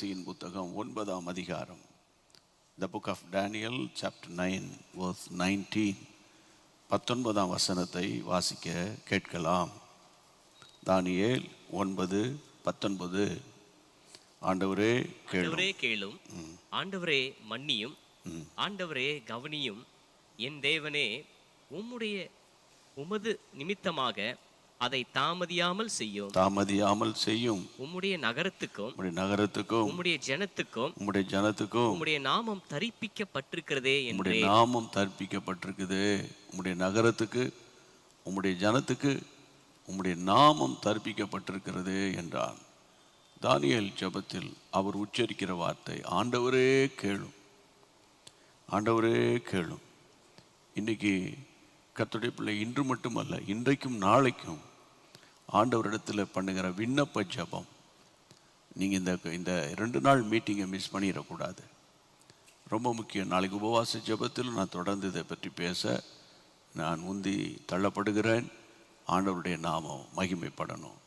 தீர்க்கதரிசியின் புத்தகம் 9ஆம் அதிகாரம். The book of Daniel chapter 9 verse 19. 19ஆம் வசனத்தை வாசிக்க கேட்கலாம். தானியேல் 9:19. ஆண்டவரே கேளும், ஆண்டவரே மன்னியும், ஆண்டவரே கவனியும். என் தேவனே, உமது நிமித்தமாக அதை தாமதியாமல் செய்யும். உம்முடைய நகரத்துக்கும் உம்முடைய ஜனத்துக்கும் உம்முடைய நாமம் தரிப்பிக்கப்பட்டிருக்கிறதே என்று. நாமம் தரிப்பிக்கப்பட்டிருக்குது. உம்முடைய நகரத்துக்கு உம்முடைய ஜனத்துக்கு உம்முடைய நாமம் தரிப்பிக்கப்பட்டிருக்கிறது என்றான். தானியேல் ஜெபத்தில் அவர் உச்சரிக்கிற வார்த்தை, ஆண்டவரே கேளும், ஆண்டவரே கேளும். இன்னைக்கு கர்த்தருடைய பிள்ளை இன்று மட்டுமல்ல, இன்றைக்கும் நாளைக்கும் ஆண்டவரிடத்தில் பண்ணுகிற விண்ணப்ப ஜெபம். நீங்கள் இந்த 2 நாள் மீட்டிங்கை மிஸ் பண்ணிடக்கூடாது. ரொம்ப முக்கியம். நாளைக்கு உபவாச ஜெபத்தில் நான் தொடர்ந்து இதை பற்றி பேச நான் உந்தி தள்ளப்படுகிறேன். ஆண்டவருடைய நாமம் மகிமைப்படணும்.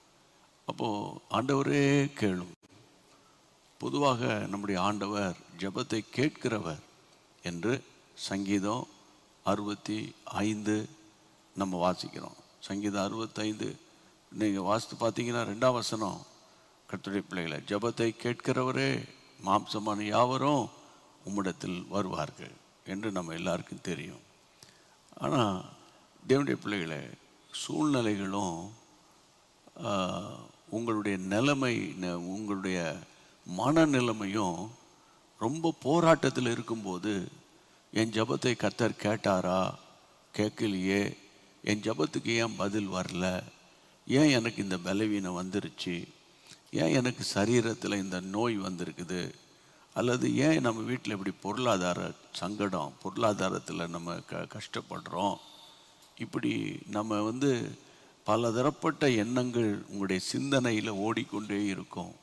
அப்போது ஆண்டவரே கேளும். பொதுவாக நம்முடைய ஆண்டவர் ஜெபத்தை கேட்கிறவர் என்று சங்கீதம் 65 நம்ம வாசிக்கிறோம். சங்கீதம் 65 நீங்கள் வாசித்து பார்த்தீங்கன்னா 2ஆம் வசனம், கர்த்தருடைய பிள்ளைகளை, ஜெபத்தை கேட்கிறவரே மாம்சமான யாவரும் உம்மிடத்தில் வருவார்கள் என்று நம்ம எல்லாருக்கும் தெரியும். ஆனால் தேவனுடைய பிள்ளைகளை, சூழ்நிலைகளும் உங்களுடைய நிலைமை, உங்களுடைய மனநிலைமையும் ரொம்ப போராட்டத்தில் இருக்கும்போது, என் ஜெபத்தை கர்த்தர் கேட்டாரா, கேட்கலையே, என் ஜெபத்துக்கு ஏன் பதில் வரல, ஏன் எனக்கு இந்த பலவீனம் வந்துருச்சு, ஏன் எனக்கு சரீரத்தில் இந்த நோய் வந்திருக்குது, அல்லது ஏன் நம்ம வீட்டில் இப்படி பொருளாதார சங்கடம், பொருளாதாரத்தில் நம்ம கஷ்டப்படுறோம், இப்படி நம்ம பல தரப்பட்ட எண்ணங்கள் உங்களுடைய சிந்தனையில் ஓடிக்கொண்டே இருக்கும்.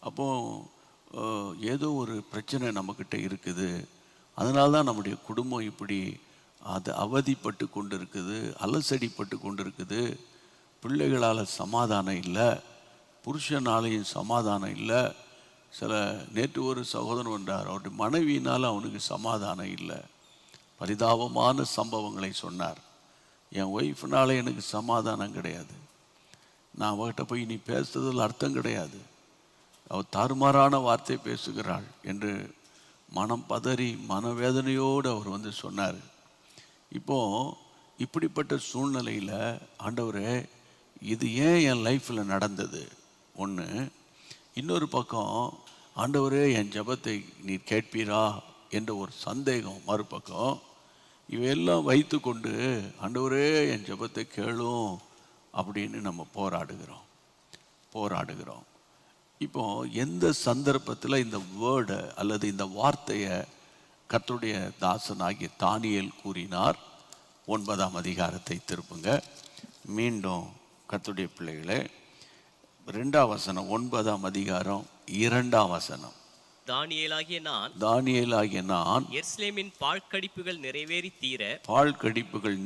அப்போது ஏதோ ஒரு பிரச்சனை நம்மக்கிட்ட இருக்குது, அதனால தான் நம்முடைய குடும்பம் இப்படி அவதிப்பட்டு கொண்டு இருக்குது, அலசடிப்பட்டு கொண்டு இருக்குது. பிள்ளைகளால் சமாதானம் இல்லை, புருஷனாலையும் சமாதானம் இல்லை. நேற்று ஒரு சகோதரன் வந்தார், அவருடைய மனைவியினால் அவனுக்கு சமாதானம் இல்லை. பரிதாபமான சம்பவங்களை சொன்னார். என் ஒய்ஃப்னால எனக்கு சமாதானம் கிடையாது, நான் அவகிட்ட போய் நீ பேசுறதில் அர்த்தம் கிடையாது, அவள் தாறுமாறான வார்த்தை பேசுகிறாள் என்று மனம் பதறி மனவேதனையோடு அவர் சொன்னார். இப்படிப்பட்ட சூழ்நிலையில் ஆண்டவரே, இது ஏன் என் லைஃப்பில் நடந்தது ஒன்று. இன்னொரு பக்கம், ஆண்டவரே என் ஜெபத்தை நீர் கேட்பீரா என்ற ஒரு சந்தேகம் மறுபக்கம். இவையெல்லாம் வைத்து கொண்டு ஆண்டவரே என் ஜெபத்தை கேளும் அப்படின்னு நம்ம போராடுகிறோம். இப்போ எந்த சந்தர்ப்பத்தில் இந்த வேர்டை அல்லது இந்த வார்த்தையை கர்த்தருடைய தாசனாகிய தானியேல் கூறினார்? 9ஆம் அதிகாரத்தை திருப்புங்க. மீண்டும் கர்த்தருடைய பிள்ளைகளே, 2ஆம் வசனம், 9ஆம் அதிகாரம் 2ஆம் வசனம். தானியேலாகிய நான் எருசலேமின் பாழ்கடிப்புகள்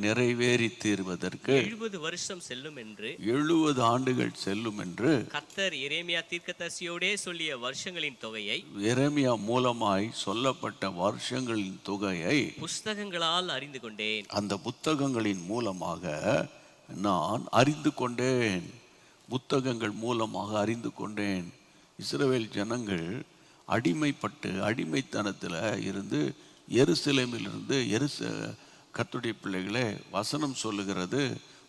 நிறைவேறி தீர்வதற்கு 70 வருஷம் செல்லும் என்று, 70 ஆண்டுகள் செல்லும் என்று கர்த்தர் எரேமியா தீர்க்கதரிசியோடே சொல்லிய வருஷங்களின் தொகையை, எரேமியா மூலமாய் சொல்லப்பட்ட வருஷங்களின் தொகையை புஸ்தகங்களால் அறிந்து கொண்டேன். அந்த புத்தகங்களின் மூலமாக நான் அறிந்து கொண்டேன். புத்தகங்கள் மூலமாக அறிந்து கொண்டேன். இஸ்ரவேல் ஜனங்கள் அடிமைத்தனத்தில் இருந்து எருசலேமிலிருந்து கர்த்தருடைய பிள்ளைகளே, வசனம் சொல்லுகிறது,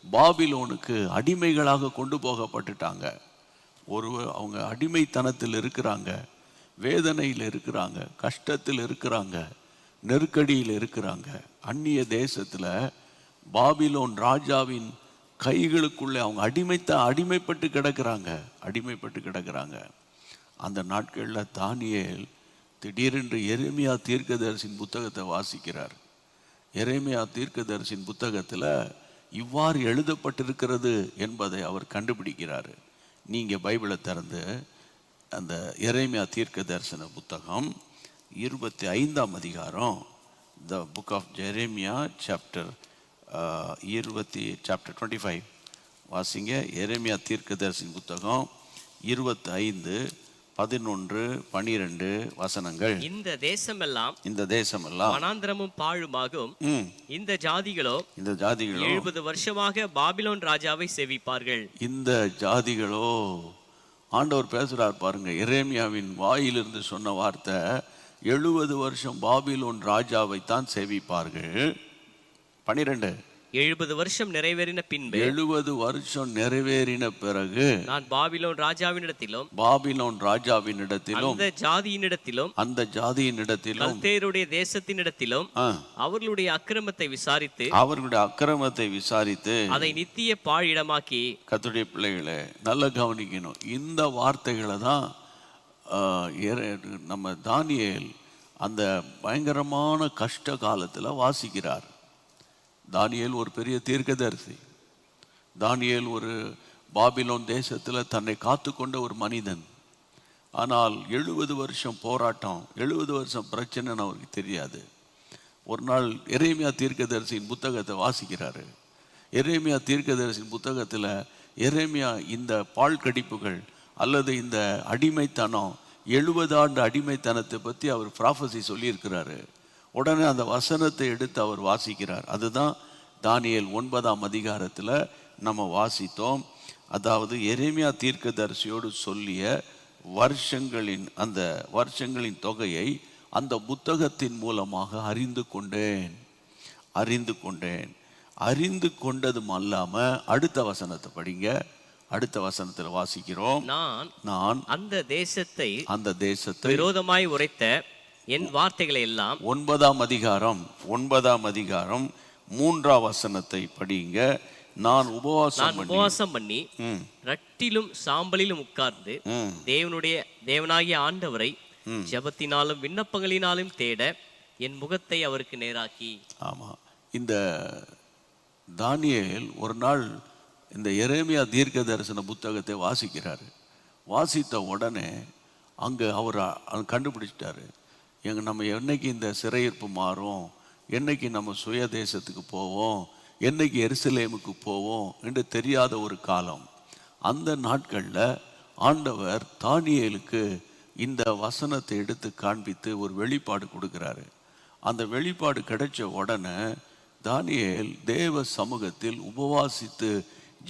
பாபிலோனுக்கு அடிமைகளாக கொண்டு போகப்பட்டுட்டாங்க. அவங்க அடிமைத்தனத்தில் இருக்கிறாங்க, வேதனையில் இருக்கிறாங்க, கஷ்டத்தில் இருக்கிறாங்க, நெருக்கடியில் இருக்கிறாங்க. அந்நிய தேசத்தில் பாபிலோன் ராஜாவின் கைகளுக்குள்ளே அவங்க அடிமைப்பட்டு கிடக்கிறாங்க. அந்த நாட்களில் தானியேல் திடீரென்று எரேமியா தீர்க்கதரிசியின் புத்தகத்தை வாசிக்கிறார். எரேமியா தீர்க்கதரிசியின் புத்தகத்தில் இவ்வாறு எழுதப்பட்டிருக்கிறது என்பதை அவர் கண்டுபிடிக்கிறார். நீங்கள் பைபிளை திறந்து அந்த எரேமியா தீர்க்க தரிசன புத்தகம் 25ஆம் அதிகாரம், the book of Jeremiah chapter 25 வாசிங்க. எரேமியா தீர்க்க தரிசன புத்தகம் 25 11, 12 வசனங்கள். இந்த தேசமெல்லாம் வனாந்திரமும் பாழுமாகும். இந்த ஜாதிகளோ 70 வருஷமாக பாபிலோன் ராஜாவை சேவிப்பார்கள். இந்த ஜாதிகளோ, ஆண்டவர் பேசுறார் பாருங்க, எரேமியாவின் வாயிலிருந்து சொன்ன வார்த்தை, 70 வருஷம் பாபிலோன் ராஜாவை தான் சேவிப்பார்கள். 12, 70 வருஷம் நிறைவேறின பின்பு 70 வருஷம் நிறைவேறின பிறகு நான் பாபிலோன் ராஜாவினிடத்திலும் அந்த ஜாதியினிடத்திலும் கல்தேயருடைய தேசத்தினிடத்திலும் அவர்களுடைய அக்கிரமத்தை விசாரித்து அதை நித்திய பாழிடமாக்கி. கர்த்தருடைய பிள்ளைகளை நல்லா கவனிக்கணும். இந்த வார்த்தைகளை தான் நம்ம தானியேல் அந்த பயங்கரமான கஷ்ட காலத்துல வாசிக்கிறார். தானியேல் ஒரு பெரிய தீர்க்கதரிசி. தானியேல் ஒரு பாபிலோன் தேசத்தில் தன்னை காத்து கொண்ட ஒரு மனிதன். ஆனால் 70 வருஷம் போராட்டம், 70 வருஷம் பிரச்சனைன்னு அவருக்கு தெரியாது. ஒரு நாள் எரேமியா தீர்க்கதரிசியின் புத்தகத்தை வாசிக்கிறாரு. எரேமியா தீர்க்கதரிசியின் புத்தகத்தில் எரேமியா இந்த பால் கடிப்புகள் அல்லது இந்த அடிமைத்தனம், 70 ஆண்டு அடிமைத்தனத்தை பற்றி அவர் ப்ராஃபஸி சொல்லியிருக்கிறாரு. உடனே அந்த வசனத்தை எடுத்து அவர் வாசிக்கிறார். அதுதான் தானியேல் 9ஆம் அதிகாரத்தில் நம்ம வாசித்தோம். அதாவது எரேமியா தீர்க்கதரிசியோடு சொல்லிய வருஷங்களின் தொகையை அந்த புத்தகத்தின் மூலமாக அறிந்து கொண்டதும் அல்லாம அடுத்த வசனத்தை படிங்க. அடுத்த வசனத்தில் வாசிக்கிறோம், நான் அந்த தேசத்தை விரோதமாய் உரைத்த என் வார்த்தைகளை எல்லாம். 9ஆம் அதிகாரம் 3ஆம் வசனத்தை படிங்க. நான் உபவாசம் பண்ணி ரட்டிலும் சாம்பலிலும் உட்கார்ந்து தேவனாகிய ஆண்டவரை ஜெபத்தினாலும் விண்ணப்பங்களினாலும் தேட என் முகத்தை அவருக்கு நேராக்கி. ஆமா, இந்த தானியேல் ஒரு நாள் இந்த எரேமியா தீர்க்க தரிசன புத்தகத்தை வாசிக்கிறாரு. வாசித்த உடனே அங்க அவர் கண்டுபிடிச்சிட்டாரு, நம்ம என்னைக்கு இந்த சிறையிருப்பு மாறும், என்னைக்கு நம்ம சுய தேசத்துக்கு போவோம், என்னைக்கு எருசலேமுக்கு போவோம் என்று தெரியாத ஒரு காலம். அந்த நாட்களில் ஆண்டவர் தானியேலுக்கு இந்த வசனத்தை எடுத்து காண்பித்து ஒரு வெளிப்பாடு கொடுக்கிறாரு. அந்த வெளிப்பாடு கிடைச்ச உடனே தானியேல் தேவ சமூகத்தில் உபவாசித்து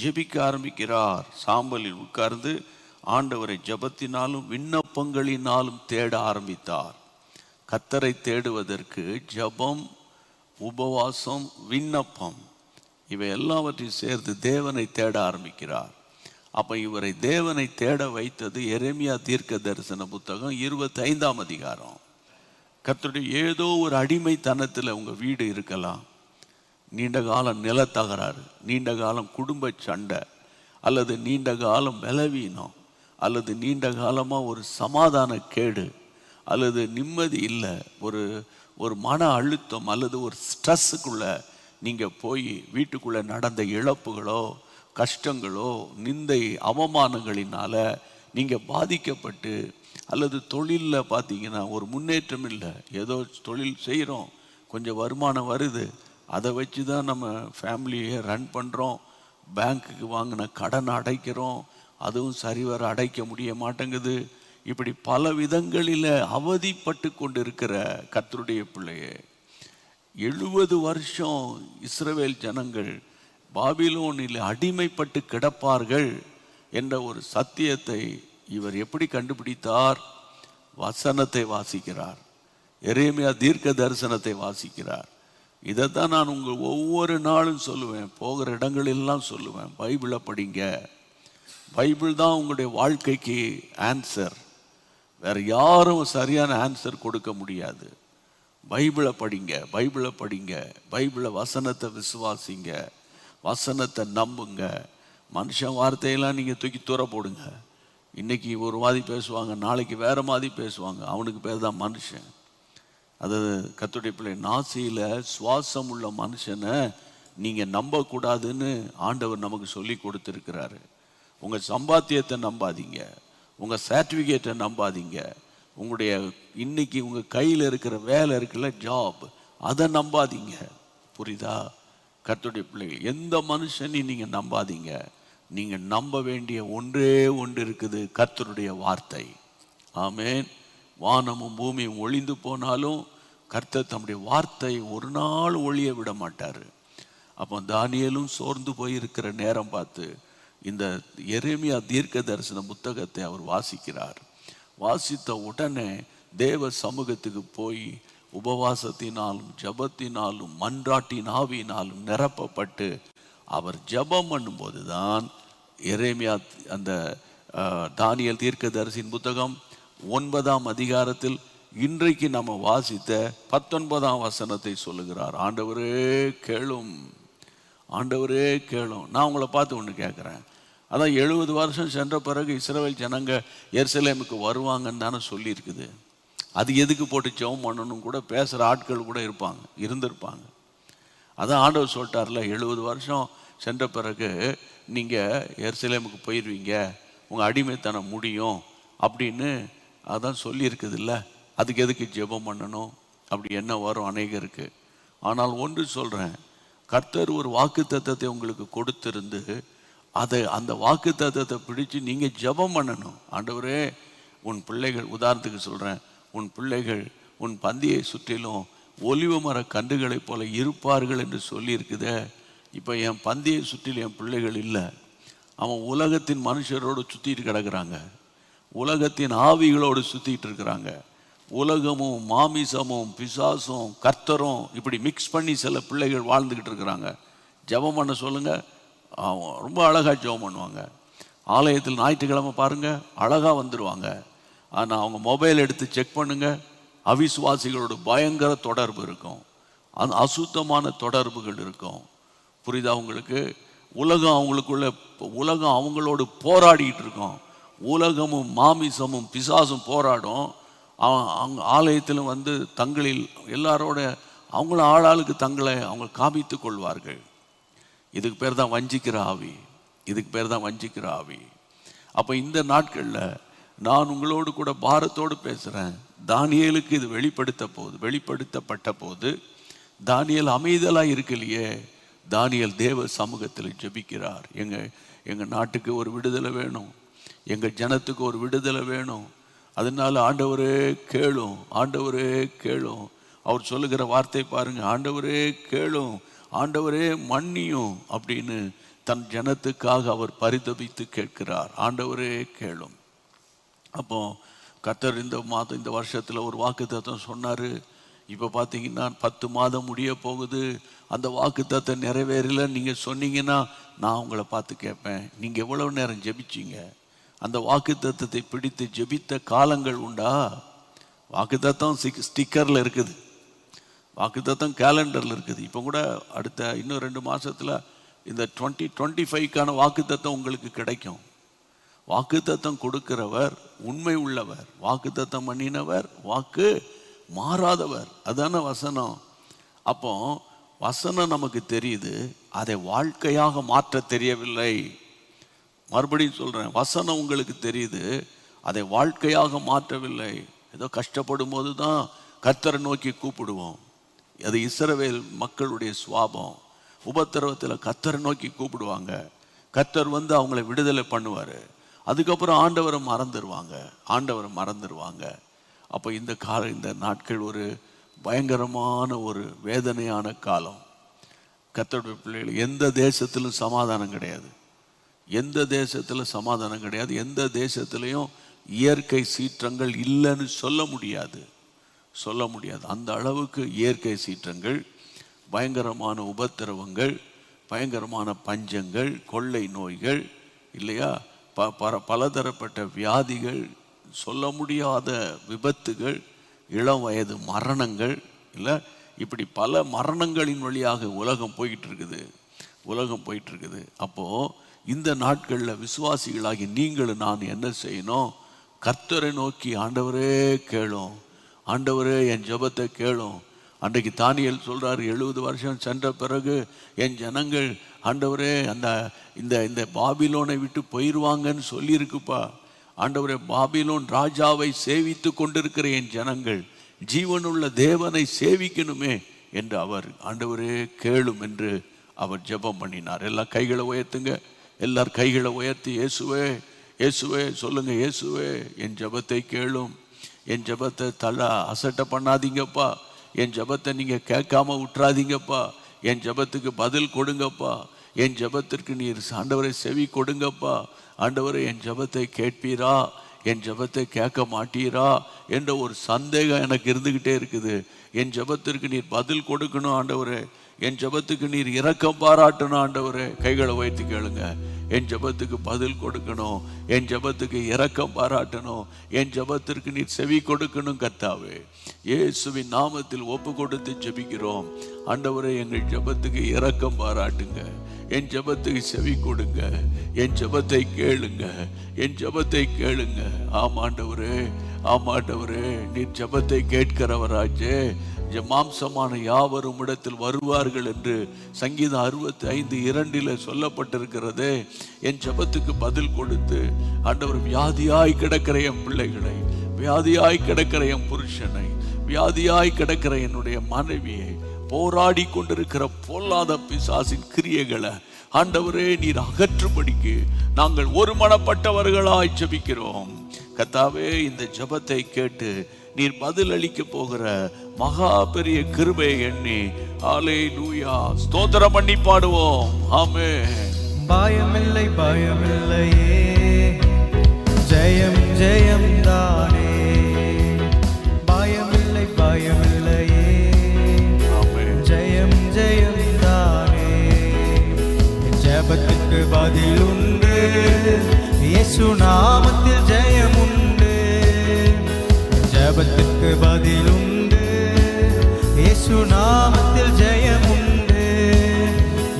ஜெபிக்க ஆரம்பிக்கிறார். சாம்பலில் உட்கார்ந்து ஆண்டவரை ஜெபத்தினாலும் விண்ணப்பங்களினாலும் தேட ஆரம்பித்தார். கர்த்தரை தேடுவதற்கு ஜெபம், உபவாசம், விண்ணப்பம் இவை எல்லாவற்றையும் சேர்த்து தேவனை தேட ஆரம்பிக்கிறார். அப்ப இவரை தேவனை தேட வைத்தது எரேமியா தீர்க்க தரிசன புத்தகம் 25ஆம் அதிகாரம். கர்த்தருடைய ஏதோ ஒரு அடிமைத்தனத்தில் உங்க வீடு இருக்கலாம், நீண்ட காலம் நிலத்தகராறு, நீண்ட காலம் குடும்ப சண்டை, அல்லது நீண்ட காலம் பலவீனம், அல்லது நீண்ட காலமாக ஒரு சமாதான கேடு, அல்லது நிம்மதி இல்லை, ஒரு மன அழுத்தம், அல்லது ஒரு ஸ்ட்ரெஸ்ஸுக்குள்ள நீங்கள் போய் வீட்டுக்குள்ளே நடந்த இழப்புகளோ கஷ்டங்களோ நிந்தை அவமானங்களினால நீங்கள் பாதிக்கப்பட்டு, அல்லது தொழிலில் பார்த்தீங்கன்னா ஒரு முன்னேற்றம் இல்லை, ஏதோ தொழில் செய்கிறோம், கொஞ்சம் வருமானம் வருது, அதை வச்சு தான் நம்ம ஃபேமிலியை ரன் பண்ணுறோம், பேங்க்குக்கு வாங்கின கடனை அடைக்கிறோம், அதுவும் சரிவர அடைக்க முடிய மாட்டேங்குது. இப்படி பல விதங்களில் அவதிப்பட்டு கொண்டு இருக்கிற கர்த்தருடைய பிள்ளையே, 70 வருஷம் இஸ்ரவேல் ஜனங்கள் பாபிலோனில் அடிமைப்பட்டு கிடப்பார்கள் என்ற ஒரு சத்தியத்தை இவர் எப்படி கண்டுபிடித்தார்? வசனத்தை வாசிக்கிறார், எரேமியா தீர்க்க தரிசனத்தை வாசிக்கிறார். இதைத்தான் நான் உங்கள் ஒவ்வொரு நாளும் சொல்லுவேன், போகிற இடங்களெல்லாம் சொல்லுவேன், பைபிளை படிங்க. பைபிள் தான் உங்களுடைய வாழ்க்கைக்கு ஆன்சர். வேற யாரும் சரியான ஆன்சர் கொடுக்க முடியாது. பைபிளை படிங்க, பைபிளை படிங்க, பைபிளை வசனத்தை விசுவாசிங்க, வசனத்தை நம்புங்க. மனுஷன் வார்த்தையெல்லாம் நீங்கள் தூக்கி தூர போடுங்க. இன்னைக்கு ஒரு மாதிரி பேசுவாங்க, நாளைக்கு வேற மாதிரி பேசுவாங்க, அவனுக்கு பேர் தான் மனுஷன். அதாவது கர்த்தருடைய பிள்ளை, நாசியில் சுவாசம் உள்ள மனுஷனை நீங்கள் நம்பக்கூடாதுன்னு ஆண்டவர் நமக்கு சொல்லி கொடுத்துருக்கிறாரு. உங்கள் சம்பாத்தியத்தை நம்பாதீங்க, உங்கள் சர்டிஃபிகேட்டை நம்பாதீங்க, உங்களுடைய இன்னைக்கு உங்கள் கையில் இருக்கிற வேலை இருக்குல்ல, ஜாப், அதை நம்பாதீங்க. புரியுதா? கர்த்தருடைய பிள்ளைகள், எந்த மனுஷனையும் நீங்கள் நம்பாதீங்க. நீங்கள் நம்ப வேண்டிய ஒன்றே ஒன்று இருக்குது, கர்த்தருடைய வார்த்தை. ஆமென். வானமும் பூமியும் ஒளிந்து போனாலும் கர்த்தர் தம்முடைய வார்த்தையை ஒரு நாள் ஒளிய விட மாட்டார். அப்போ தானியேலும் சோர்ந்து போயிருக்கிற நேரம் பார்த்து இந்த எரேமியா தீர்க்க தரிசன புத்தகத்தை அவர் வாசிக்கிறார். வாசித்த உடனே தேவ சமூகத்துக்கு போய் உபவாசத்தினாலும் ஜபத்தினாலும் மன்றாட்டின் ஆவியினாலும் நிரப்பப்பட்டு அவர் ஜபம் பண்ணும்போது தான் எரேமியா அந்த தானியேல் தீர்க்கதரிசியின் புத்தகம் 9ஆம் அதிகாரத்தில் இன்றைக்கு நம்ம வாசித்த 19ஆம் வசனத்தை சொல்லுகிறார். ஆண்டவரே கேளும், ஆண்டவரே கேளும். நான் உங்களை பார்த்து ஒன்று கேட்குறேன். அதான் 70 வருஷம் சென்ற பிறகு இஸ்ரவேல் ஜனங்க எருசலேமுக்கு வருவாங்கன்னு தானே சொல்லியிருக்குது. அது எதுக்கு போட்டு ஜெபம் பண்ணணும் கூட பேசுகிற ஆட்கள் கூட இருந்திருப்பாங்க. அதான் ஆண்டவர் சொல்லிட்டார்ல, 70 வருஷம் சென்ற பிறகு நீங்கள் எருசலேமுக்கு போயிடுவீங்க, உங்கள் அடிமைத்தனம் முடியும் அப்படின்னு அதான் சொல்லியிருக்குது இல்லை. அதுக்கு எதுக்கு ஜெபம் பண்ணணும்? அப்படி என்ன வரும் அநேகருக்கு. ஆனால் ஒன்று சொல்கிறேன், கர்த்தர் ஒரு வாக்குத்தத்தத்தை உங்களுக்கு கொடுத்திருந்து அந்த வாக்குத்தத்தத்தை பிடிச்சு நீங்கள் ஜெபம் பண்ணணும். ஆண்டவரே, உன் பிள்ளைகள், உதாரணத்துக்கு சொல்கிறேன், உன் பிள்ளைகள் உன் பந்தியை சுற்றிலும் ஒலிவ மர கன்றுகளைப் போல இருப்பார்கள் என்று சொல்லியிருக்குதே. இப்போ என் பந்தியை சுற்றிலும் என் பிள்ளைகள் இல்லை. அவன் உலகத்தின் மனுஷரோடு சுற்றிட்டு கிடக்குறாங்க, உலகத்தின் ஆவிகளோடு சுற்றிட்டு இருக்கிறாங்க. உலகமும் மாமிசமும் பிசாசும் கர்த்தரும் இப்படி மிக்ஸ் பண்ணி சில பிள்ளைகள் வாழ்ந்துக்கிட்டு இருக்கிறாங்க. ஜெபம் பண்ண சொல்லுங்கள், ரொம்ப அழகாக ஜெபம் பண்ணுவாங்க. ஆலயத்தில் ஞாயிற்றுக்கிழமை பாருங்கள், அழகாக வந்துடுவாங்க. ஆனால் அவங்க மொபைல் எடுத்து செக் பண்ணுங்கள், அவிசுவாசிகளோட பயங்கர தொடர்பு இருக்கும், அந்த அசுத்தமான தொடர்புகள் இருக்கும். புரியுதா உங்களுக்கு? உலகம் அவங்களோடு போராடிட்டு இருக்கோம். உலகமும் மாமிசமும் பிசாசும் போராடும். அவங்க ஆலயத்திலும் வந்து தங்களில் எல்லாரோட அவங்கள ஆளாளுக்கு தங்களை அவங்க காமித்து கொள்வார்கள். இதுக்கு பேர் தான் வஞ்சிக்கிற ஆவி, இதுக்கு பேர் தான் வஞ்சிக்கிற ஆவி. அப்போ இந்த நாட்களில் நான் உங்களோடு கூட பாரத்தோடு பேசுகிறேன். தானியேலுக்கு இது வெளிப்படுத்தப்பட்ட போது தானியேல் அமைதலாக இருக்கலையே. தானியேல் தேவ சமூகத்தில் ஜெபிக்கிறார். எங்கள் நாட்டுக்கு ஒரு விடுதலை வேணும், எங்கள் ஜனத்துக்கு ஒரு விடுதலை வேணும். அதனால ஆண்டவரே கேளும், ஆண்டவரே கேளும். அவர் சொல்லுகிற வார்த்தை பாருங்க, ஆண்டவரே கேளும், ஆண்டவரே மன்னியும் அப்படின்னு தன் ஜனத்துக்காக அவர் பரிதபித்து கேட்கிறார். ஆண்டவரே கேளும். அப்போ கர்த்தர் இந்த வருஷத்தில் ஒரு வாக்குத்தத்தம் சொன்னார். இப்போ பார்த்தீங்கன்னா 10 மாதம் முடிய போகுது. அந்த வாக்குத்தத்தம் நிறைவேறல. நீங்கள் சொன்னீங்கன்னா நான் உங்களை பார்த்து கேட்பேன், நீங்கள் எவ்வளவு நேரம் ஜெபிச்சிங்க? அந்த வாக்குத்தத்தத்தை பிடித்து ஜெபித்த காலங்கள் உண்டா? வாக்குத்தத்தம் ஸ்டிக்கரில் இருக்குது, வாக்குத்தத்தம் கேலண்டரில் இருக்குது. இப்போ கூட அடுத்த இன்னும் 2 மாதத்தில் இந்த 2025க்கான வாக்குத்தத்தம் உங்களுக்கு கிடைக்கும். வாக்குத்தத்தம் கொடுக்கிறவர் உண்மை உள்ளவர், வாக்குத்தத்தம் பண்ணினவர் வாக்கு மாறாதவர். அதான வசனம். அப்போ வசனம் நமக்கு தெரியுது, அதை வாழ்க்கையாக மாற்ற தெரியவில்லை. மறுபடியும் சொல்கிறேன், வசனம் உங்களுக்கு தெரியுது, அதை வாழ்க்கையாக மாற்றவில்லை. ஏதோ கஷ்டப்படும் போது தான் கர்த்தரை நோக்கி கூப்பிடுவோம். அது இஸ்ரவேல் மக்களுடைய சுவாபம். உபத்திரவத்தில் கர்த்தரை நோக்கி கூப்பிடுவாங்க, கர்த்தர் வந்து அவங்களை விடுதலை பண்ணுவார். அதுக்கப்புறம் ஆண்டவரை மறந்துடுவாங்க. அப்போ இந்த நாட்கள் ஒரு பயங்கரமான ஒரு வேதனையான காலம். கர்த்தருடைய பிள்ளைகள், எந்த தேசத்திலும் சமாதானம் கிடையாது, எந்த தேசத்தில் சமாதானம் கிடையாது. எந்த தேசத்திலையும் இயற்கை சீற்றங்கள் இல்லைன்னு சொல்ல முடியாது. அந்த அளவுக்கு இயற்கை சீற்றங்கள், பயங்கரமான உபத்திரவங்கள், பயங்கரமான பஞ்சங்கள், கொள்ளை நோய்கள் இல்லையா, பலதரப்பட்ட வியாதிகள், சொல்ல முடியாத விபத்துகள், இளம் வயது மரணங்கள் இல்லை, இப்படி பல மரணங்களின் வழியாக உலகம் போயிட்டு இருக்குது. அப்போது இந்த நாட்களில் விசுவாசிகளாகி நீங்களும் நான் என்ன செய்யணும்? கர்த்தரை நோக்கி, ஆண்டவரே கேளும், ஆண்டவரே என் ஜெபத்தை கேளும். அன்றைக்கு தானியேல் சொல்கிறார், 70 வருஷம் சென்ற பிறகு என் ஜனங்கள் ஆண்டவரே இந்த பாபிலோனை விட்டு போயிடுவாங்கன்னு சொல்லியிருக்குப்பா. ஆண்டவரே, பாபிலோன் ராஜாவை சேவித்து கொண்டிருக்கிற என் ஜனங்கள் ஜீவனுள்ள தேவனை சேவிக்கணுமே என்று அவர் ஆண்டவரே கேளும் என்று அவர் ஜெபம் பண்ணினார். எல்லா கைகளை உயர்த்துங்க, எல்லார் கைகளை உயர்த்தி, இயேசுவே இயேசுவே சொல்லுங்க, இயேசுவே என் ஜெபத்தை கேளும், என் ஜெபத்தை அசட்டை பண்ணாதீங்கப்பா, என் ஜெபத்தை நீங்கள் கேட்காம விட்டுறாதீங்கப்பா, என் ஜெபத்துக்கு பதில் கொடுங்கப்பா, என் ஜெபத்திற்கு நீர் ஆண்டவரை செவி கொடுங்கப்பா, ஆண்டவரை என் ஜெபத்தை கேட்பீரா, என் ஜெபத்தை கேட்க மாட்டீரா என்ற ஒரு சந்தேகம் எனக்கு இருந்துக்கிட்டே இருக்குது. என் ஜெபத்திற்கு நீர் பதில் கொடுக்கணும் ஆண்டவரே, என் ஜெபத்துக்கு நீர் இரக்கம் பாராட்டணும் ஆண்டவரே. கைகளை வைத்து கேளுங்க. என் ஜெபத்துக்கு பதில் கொடுக்கணும், என் ஜெபத்துக்கு இரக்கம் பாராட்டணும், என் ஜெபத்திற்கு நீர் செவி கொடுக்கணும் கர்த்தாவே. இயேசுவின் நாமத்தில் ஒப்பு கொடுத்து ஜெபிக்கிறோம் ஆண்டவரே. எங்கள் ஜெபத்துக்கு இரக்கம் பாராட்டுங்க, என் ஜெபத்துக்கு செவி கொடுங்க, என் ஜெபத்தை கேளுங்க, என் ஜெபத்தை கேளுங்க. ஆமாண்டவரே, ஆமாண்டவரே, நீர் ஜெபத்தை கேட்கிறவராச்சே. மாம்சமான யாவரும் இடத்தில் வருவார்கள் என்று சங்கீதம் 65:2 சொல்லப்பட்டிருக்கிறது. என் ஜெபத்துக்கு பதில் கொடுத்து ஆண்டவர், வியாதியாய் கிடக்கிற என் பிள்ளைகளை, வியாதியாய் கிடக்கிற என் புருஷனை, வியாதியாய் கிடக்கிற என்னுடைய மனைவியை, போராடி கொண்டிருக்கிற பொல்லாத பிசாசின் கிரியைகளை ஆண்டவரே நீர் அகற்றும்படிக்கு நாங்கள் ஒருமனப்பட்டவர்களாய் ஜெபிக்கிறோம் கர்த்தாவே. இந்த ஜெபத்தை கேட்டு நீர் பதில் அளிக்க போகிற மகா பெரிய கிருபையை எண்ணி அல்லேலூயா ஸ்தோத்திரம் பண்ணி பாடுவோம். ஆமென். பயமில்லை பயமில்லையே, ஜெயம் ஜெயம் தானே. பயமில்லை பயமில்லையே, ஆமென். ஜெயம் ஜெயம் தானே. ஜெபத்துக்கு பதில் உண்டு, இயேசு நாமத்தில் ஜெயம் உண்டு. ஜெபத்துக்கு பதில் உண்டு, இயேசு நாமத்தில் ஜெயம் உண்டு.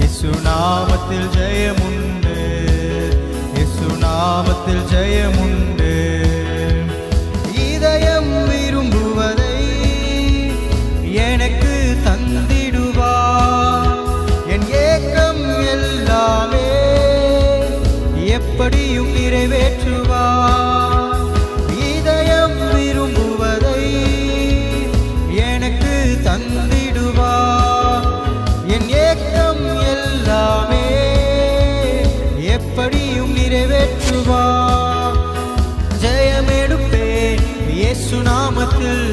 இயேசு நாமத்தில் ஜெயம் உண்டு, இயேசு நாமத்தில் ஜெயம் உண்டு. இதயம் விரும்புவதை எனக்கு தந்திடுவார், என் ஏக்கம் எல்லாமே எப்படியும் நிறைவேற்றுவார். இதயம் விரும்புவதை எனக்கு தந்திடுவார், என் ஏக்கம் எல்லாமே எப்படியும் நிறைவேற்றுவார். ஜெயமெடுப்பேன் இயேசு நாமத்தில்,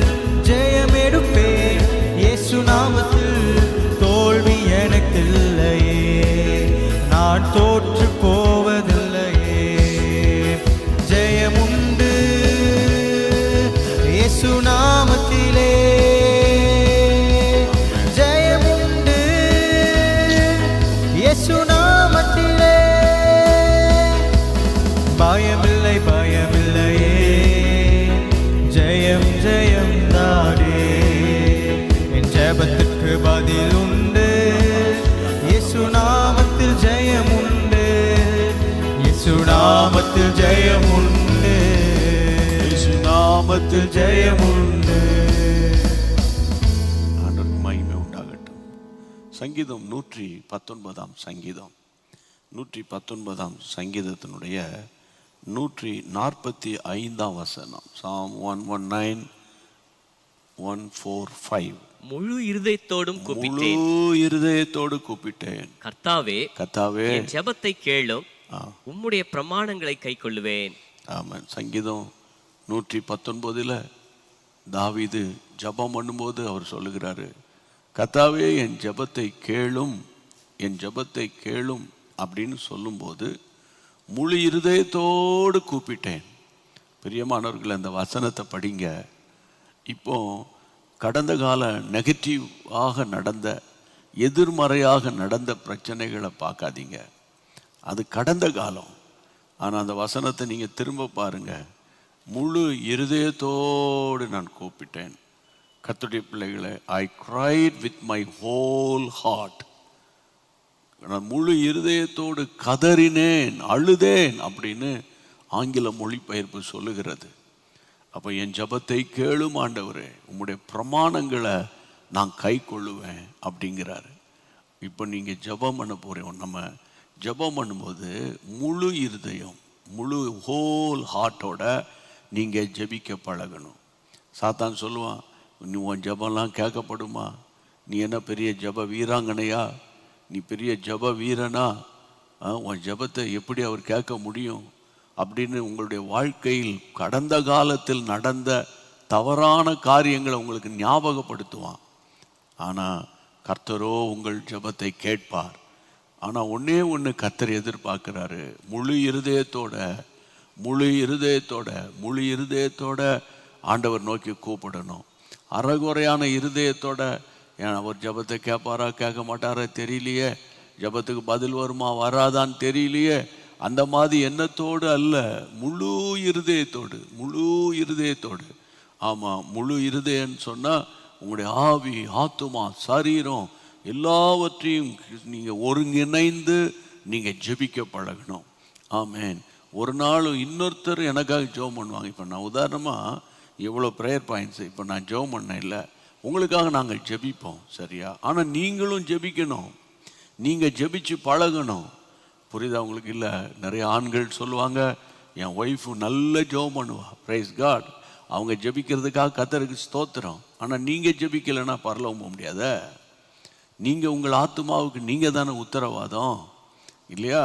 ஜெயமெடுப்பேன் இயேசு நாமத்தில். தோல்வி எனக்கில்லையே, நான் தோற்று போவதில்லையே. ஜெயமுண்டு இயேசு நாமத்திலே, ஜெயமுண்டு இயேசு நாமத்திலே. பயமில்லை பயமில்லையே, ஜெயம் ஜெயம் தானே. என் ஜெபத்துக்கு பதில் உண்டு, இயேசு நாமத்தில் ஜெயம் உண்டு. இயேசு நாமத்தில் ஜெயம் உண்டு, இயேசு நாமத்தில் ஜெயம் உண்டு. ஆண்டவருக்கு மகிமை உண்டாகட்டும். சங்கீதம் 119 சங்கீதம், 119 சங்கீதத்தினுடைய 145 வசனம். Psalm 119, 145. முழு இருதயத்தோடும் கூப்பிட்டேன், முழு இருதயத்தோடு கூப்பிட்டேன். கர்த்தாவே கர்த்தாவே என் ஜெபத்தை கேளும், உம்முடைய பிரமாணங்களை கைக்கொள்ளுவேன். ஆமென். சங்கீதம் 119 தாவீது ஜெபம் பண்ணும்போது அவர் சொல்லுகிறாரு, கர்த்தாவே என் ஜெபத்தை கேளும், என் ஜெபத்தை கேளும் அப்படின்னு சொல்லும்போது முழு இருதயத்தோடு கூப்பிட்டேன். பிரியமானவர்கள், அந்த வசனத்தை படிங்க. இப்போ கடந்த கால நெகட்டிவாக நடந்த, எதிர்மறையாக நடந்த பிரச்சனைகளை பார்க்காதீங்க, அது கடந்த காலம். ஆனால் அந்த வசனத்தை நீங்கள் திரும்ப பாருங்க. முழு இருதயத்தோடு நான் கூப்பிட்டேன். கர்த்தருடைய பிள்ளைகளை, I cried with my whole heart. நான் முழு இருதயத்தோடு கதறினேன், அழுதேன் அப்படின்னு ஆங்கில மொழிபெயர்ப்பு சொல்லுகிறது. அப்போ என் ஜெபத்தை கேளும் ஆண்டவரே, உம்முடைய பிரமாணங்களை நான் கை கொள்ளுவேன் அப்படிங்கிறாரு. இப்போ நீங்கள் ஜெபம் பண்ண போகிறோம். நம்ம ஜெபம் பண்ணும்போது முழு இருதயம், முழு ஹோல் ஹார்ட்டோட நீங்கள் ஜெபிக்க பழகணும். சாத்தான் சொல்லுவான், நீ உன் ஜெபம்லாம் கேட்கப்படுமா, நீ என்ன பெரிய ஜெப வீராங்கனையா, நீ பெரிய ஜெப வீரனா, உன் ஜெபத்தை எப்படி அவர் கேட்க முடியும், அப்படின்னு உங்களுடைய வாழ்க்கையில் கடந்த காலத்தில் நடந்த தவறான காரியங்களை உங்களுக்கு ஞாபகப்படுத்துவான். ஆனால் கர்த்தரோ உங்கள் ஜெபத்தை கேட்பார். ஆனால் ஒன்றே ஒன்று கர்த்தர் எதிர்பார்க்குறாரு, முழு இருதயத்தோட ஆண்டவர் நோக்கி கூப்பிடணும். அறகுறையான இருதயத்தோட அவர் ஜெபத்தை கேட்பாரா கேட்க மாட்டாரா தெரியலையே, ஜெபத்துக்கு பதில் வருமா வராதான்னு தெரியலையே, அந்த மாதிரி எண்ணத்தோடு அல்ல, முழு இருதயத்தோடு. ஆமாம், முழு இருதயம்னு சொன்னால் உங்களுடைய ஆவி, ஆத்துமா, சரீரம் எல்லாவற்றையும் நீங்கள் ஒருங்கிணைந்து நீங்கள் ஜெபிக்க பழகணும். ஆமேன். ஒரு நாள் இன்னொருத்தர் எனக்காக ஜெபம் பண்ணுவாங்க. இப்போ நான் உதாரணமாக எவ்வளோ ப்ரேயர் பாயிண்ட்ஸ் இப்போ நான் ஜெபம் பண்ண இல்லை, உங்களுக்காக நாங்கள் ஜெபிப்போம், சரியா? ஆனால் நீங்களும் ஜெபிக்கணும், நீங்கள் ஜெபிச்சு பழகணும். புரியுதா உங்களுக்கு? இல்லை, நிறைய ஆண்கள் சொல்லுவாங்க, என் ஒய்ஃபு நல்ல ஜெபம் பண்ணுவா, பிரைஸ் காட், அவங்க ஜெபிக்கிறதுக்காக கர்த்தருக்கு ஸ்தோத்திரம். ஆனால் நீங்கள் ஜெபிக்கலைன்னா பரலோகம் போக முடியாத. நீங்கள் உங்கள் ஆத்துமாவுக்கு நீங்கள் தானே உத்தரவாதம், இல்லையா?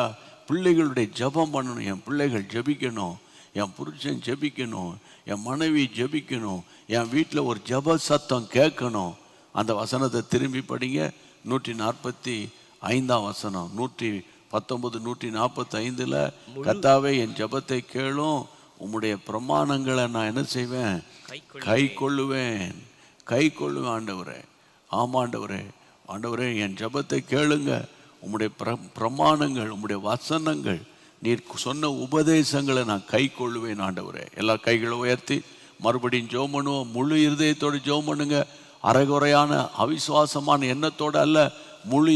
பிள்ளைகளுடைய ஜெபம் பண்ணணும், என் பிள்ளைகள் ஜெபிக்கணும், என் புருஷன் ஜெபிக்கணும், என் மனைவி ஜெபிக்கணும், என் வீட்டில் ஒரு ஜெப சத்தம் கேட்கணும். அந்த வசனத்தை திரும்பி படிங்க, 145 வசனம், 119 145. கர்த்தாவே என் ஜெபத்தை கேளும், உம்முடைய பிரமாணங்களை நான் என்ன செய்வேன்? கை கொள்ளுவேன். ஆண்டவரே, ஆண்டவரே என் ஜெபத்தை கேளுங்க, உம்முடைய பிரமாணங்கள், உம்முடைய வசனங்கள், நீர் சொன்ன உபதேசங்களை நான் கை கொள்ளுவேன் ஆண்டவரே. எல்லா கைகளை உயர்த்தி மறுபடியும் ஜெபம் பண்ணுவோம். முழு இருதயத்தோடு ஜெபம் பண்ணுங்க. அரைகுறையான அவிசுவாசமான எண்ணத்தோடு அல்ல, முழு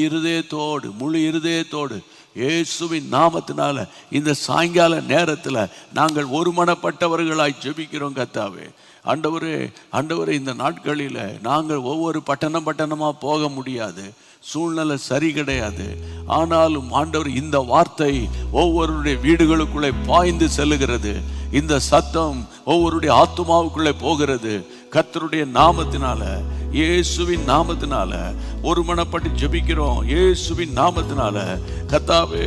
இருதயத்தோடு இயேசுவின் நாமத்தினால இந்த சாயங்கால நேரத்தில் நாங்கள் ஒருமனப்பட்டவர்களாய் ஜெபிக்கிறோம். கர்த்தாவே, ஆண்டவரே இந்த நாட்களில் நாங்கள் ஒவ்வொரு பட்டணமாக போக முடியாது, சூழ்நிலை சரி கிடையாது. ஆனாலும் ஆண்டவர், இந்த வார்த்தை ஒவ்வொருடைய வீடுகளுக்குள்ளே பாய்ந்து செல்லுகிறது, இந்த சத்தம் ஒவ்வொருடைய ஆத்துமாவுக்குள்ளே போகிறது. கர்த்தருடைய நாமத்தினால, இயேசுவின் நாமத்தினால ஒருமனப்பட்டு ஜெபிக்கிறோம். இயேசுவின் நாமத்தினால கர்த்தாவே,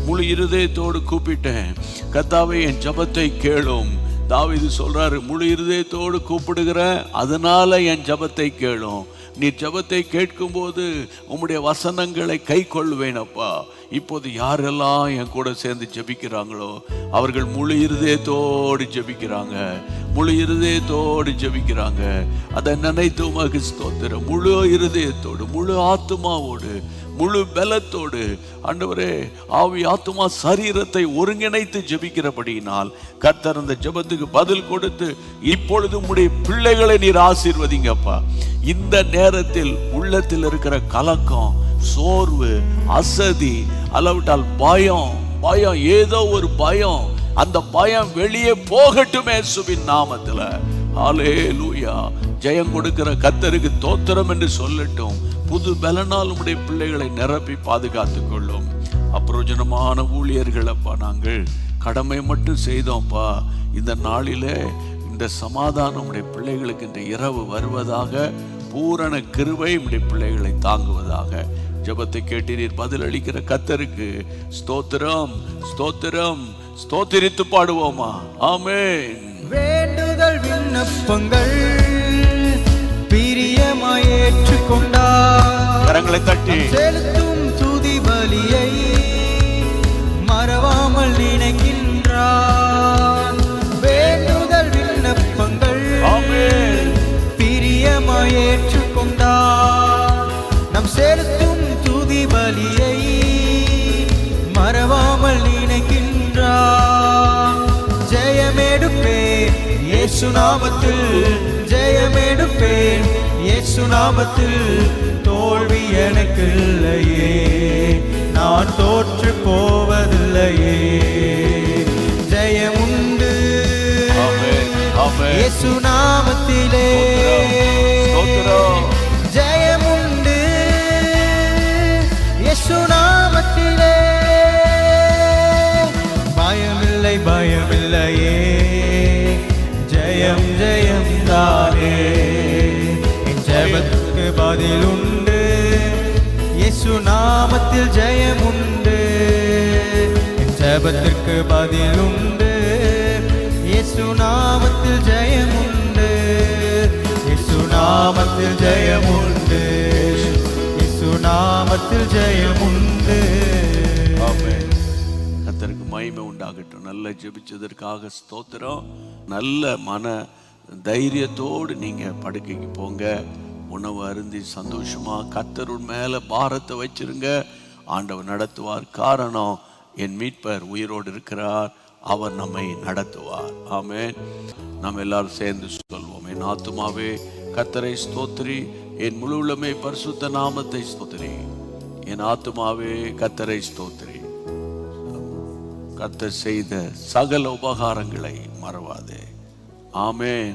முழு இருதயத்தோடு கூப்பிட்டேன். கர்த்தாவே என் ஜெபத்தை கேளும். தாவீது சொல்றாரு, முழு இருதயத்தோடு கூப்பிடுகிறேன், அதனால என் ஜெபத்தை கேளும். நீ ஜெபத்தை கேட்கும்போது உம்முடைய வசனங்களை கை கொள்வேன் அப்பா. இப்போது யாரெல்லாம் என் கூட சேர்ந்து ஜெபிக்கிறாங்களோ அவர்கள் முழு இருதயத்தோடு ஜெபிக்கிறாங்க. அதை நினைத்து உமக்கு ஸ்தோத்திரம். முழு இருதயத்தோடு, முழு ஆத்துமாவோடு, முழு பலத்தோடு ஆண்டவரே, ஆவி ஆத்துமா சரீரத்தை ஒருங்கிணைத்து ஜெபிக்கிறபடியினால் கர்த்தர் அந்த ஜெபத்துக்கு பதில் கொடுத்து இப்பொழுது உம்முடைய பிள்ளைகளை நீர் ஆசீர்வதிங்கப்பா. இந்த நேரத்தில் உள்ளத்தில் இருக்கிற கலக்கம், சோர்வு, அசதி, அளவிட்டால் பயம், ஏதோ ஒரு பயம், அந்த பயம் வெளியே போகட்டுமே இயேசுவின் நாமத்துல. ஹல்லேலூயா. ஜெயம் கொடுக்கிற கர்த்தருக்கு தோத்திரம் என்று சொல்லட்டும். புது பலனால் உடைய பிள்ளைகளை நிரப்பி பாதுகாத்துக் கொள்ளும். அப்பிரயோஜனமான ஊழியர்கள் அப்பா, நாங்கள் கடமை மட்டும் செய்தோம்ப்பா. இந்த நாளிலே இந்த சமாதானம் உடைய பிள்ளைகளுக்கு இந்த இரவு வருவதாக, பூரண கிருபை உடைய பிள்ளைகளை தாங்குவதாக. ஜெபத்தை கேட்டு நீர் பதில் அளிக்கிற கர்த்தருக்கு ஸ்தோத்திரித்து பாடுவோமா? ஆமென். வேண்டுதல் விண்ணப்பங்கள் பிரியமாய் ஏற்றுக்கொண்டார். கரங்களை தட்டி செலுத்தும் துதி பலியை மறவாமல் நினைக்கின்றார். வேண்டுதல் விண்ணப்பங்கள் பிரியமாய் ஏற்றுக்கொண்டார். நம் செலுத்தும் துதி பலியை மறவாமல் நினைக்கின்றார். ஜெயமெடுப்பேன் இயேசு நாமத்தில், ஜெயமெடுப்பேன் இயேசு நாமத்தில். தோல்வி எனக்கு இல்லையே, நான் தோற்று போவதில்லையே. ஜெயமுண்டு இயேசு நாமத்திலே, ஜெயமுண்டு இயேசு நாமத்திலே. பயமில்லையே, ஜெயம் தானே. என் ஜெபத்துக்கு பதில் உண்டு, இயேசு நாமத்தில் ஜெயம் உண்டு. என் ஜெபத்திற்கு பதில் உண்டு. இயேசு நாமத்தில் ஜெயம் உண்டு. இயேசு நாமத்தில் ஜெயம் உண்டு. இயேசு நாமத்தில் ஜெயம் உண்டு. ஆமென். கர்த்தருக்கு மகிமை உண்டாகட்டும். நல்ல ஜெபிச்சதற்காக ஸ்தோத்திரம். நல்ல மன தைரியத்தோடு நீங்க படுக்கைக்கு போங்க. உணவு அருந்தி சந்தோஷமா கர்த்தர் மேல பாரத்தை வச்சிருங்க. ஆண்டவர் நடத்துவார். காரணம், என் மீட்பர் உயிரோடு இருக்கிறார், அவர் நம்மை நடத்துவார். ஆமென். நாம் எல்லாரும் சேர்ந்து சொல்வோம். என் ஆத்துமாவே கர்த்தரை ஸ்தோத்திரி, என் முழு உள்ளமே பரிசுத்த நாமத்தை ஸ்தோத்திரி. என் ஆத்துமாவே கர்த்தரை ஸ்தோத்திரி, கர்த்தர் செய்த சகல உபகாரங்களை மறவாதே. ஆமென்.